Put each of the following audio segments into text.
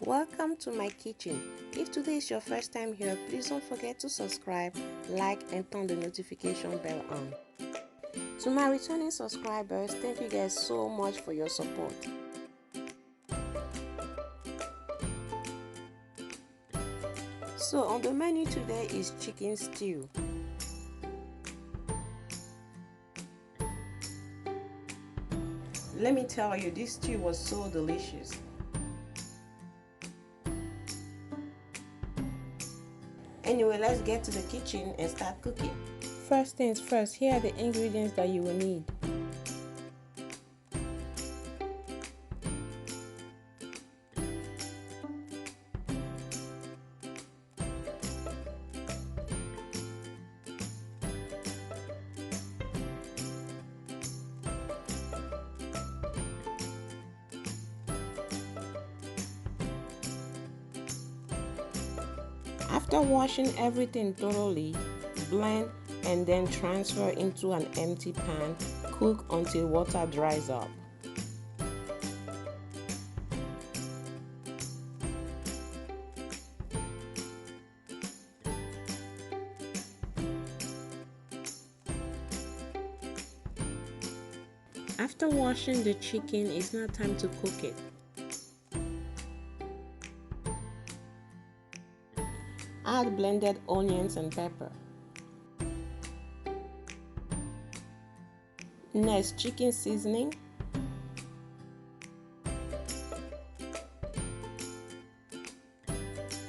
Welcome to my kitchen. If today is your first time here, please don't forget to subscribe, like and turn the notification bell on. To my returning subscribers, thank you guys so much for your support. So on the menu today is chicken stew. Let me tell you, this stew was so delicious. Anyway, let's get to the kitchen and start cooking. First things first, here are the ingredients that you will need. After washing everything thoroughly, blend and then transfer into an empty pan. Cook until water dries up. After washing the chicken, it's now time to cook it. Add blended onions and pepper. Next, chicken seasoning,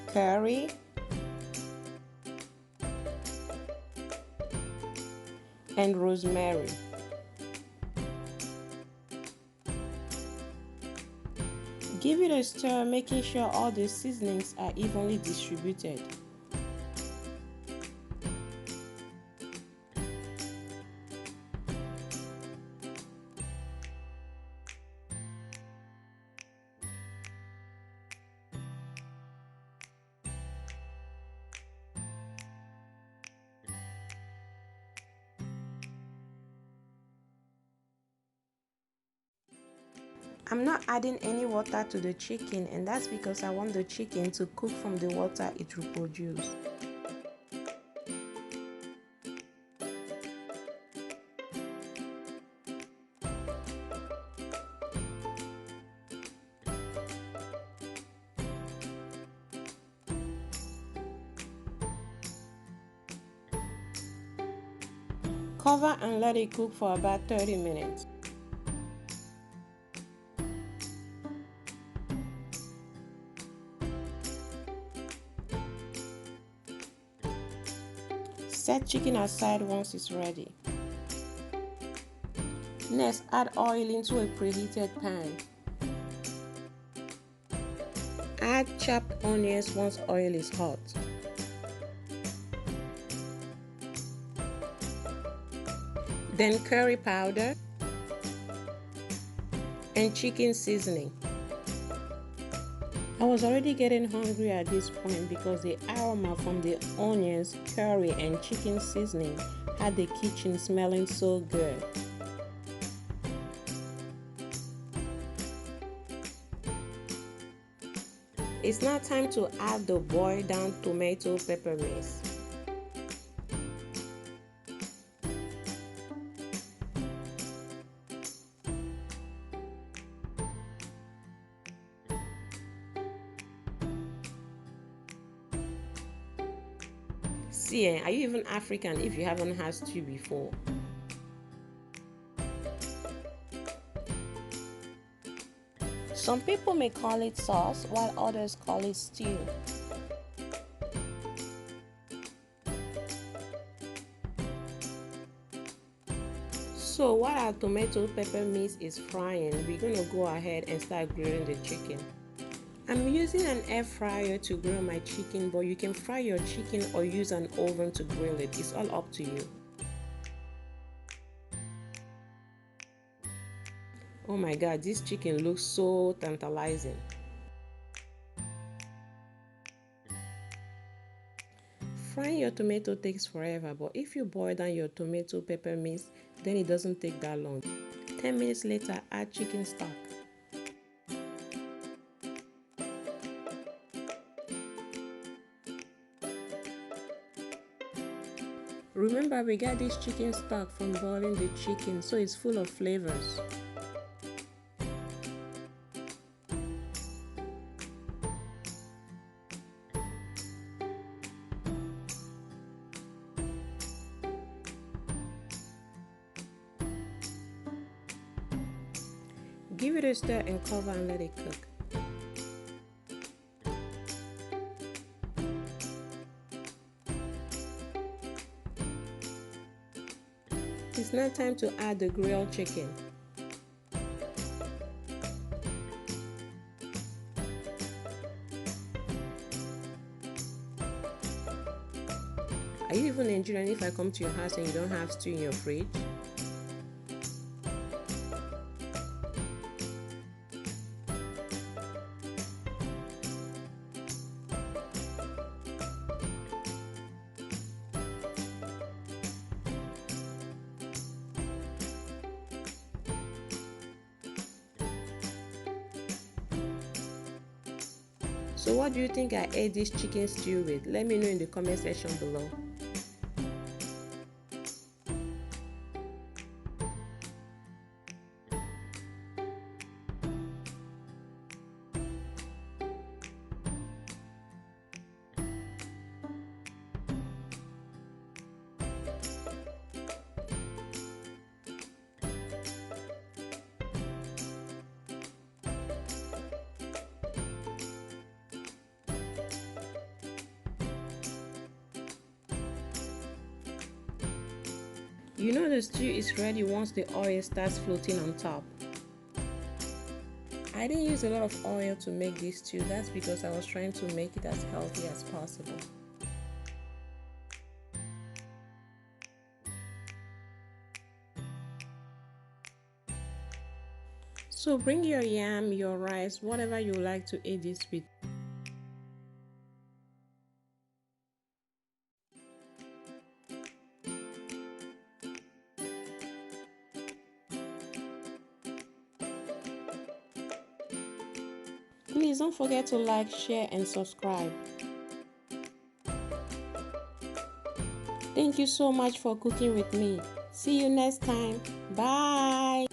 curry, and rosemary. Give it a stir, making sure all the seasonings are evenly distributed. I'm not adding any water to the chicken, and that's because I want the chicken to cook from the water it will produce. Cover and let it cook for about 30 minutes. Set chicken aside once it's ready. Next, add oil into a preheated pan. Add chopped onions once oil is hot. Then curry powder and chicken seasoning. I was already getting hungry at this point because the aroma from the onions, curry and chicken seasoning had the kitchen smelling so good. It's now time to add the boiled down tomato pepper mix. See, are you even African if you haven't had stew before? Some people may call it sauce while others call it stew. So while our tomato pepper mix is frying, we're going to go ahead and start grilling the chicken. I'm using an air fryer to grill my chicken, but you can fry your chicken or use an oven to grill it. It's all up to you. Oh my god, this chicken looks so tantalizing. Frying your tomato takes forever, but if you boil down your tomato pepper mix, then it doesn't take that long. 10 minutes later, add chicken stock. Remember, we got this chicken stock from boiling the chicken, so it's full of flavors. Give it a stir and cover and let it cook. It's now time to add the grilled chicken. Are you even Nigerian if I come to your house and you don't have stew in your fridge? So what do you think I ate this chicken stew with? Let me know in the comment section below. You know the stew is ready once the oil starts floating on top. I didn't use a lot of oil to make this stew. That's because I was trying to make it as healthy as possible. So bring your yam, your rice, whatever you like to eat this with. Please don't forget to like, share and subscribe. Thank you so much for cooking with me. See you next time. Bye.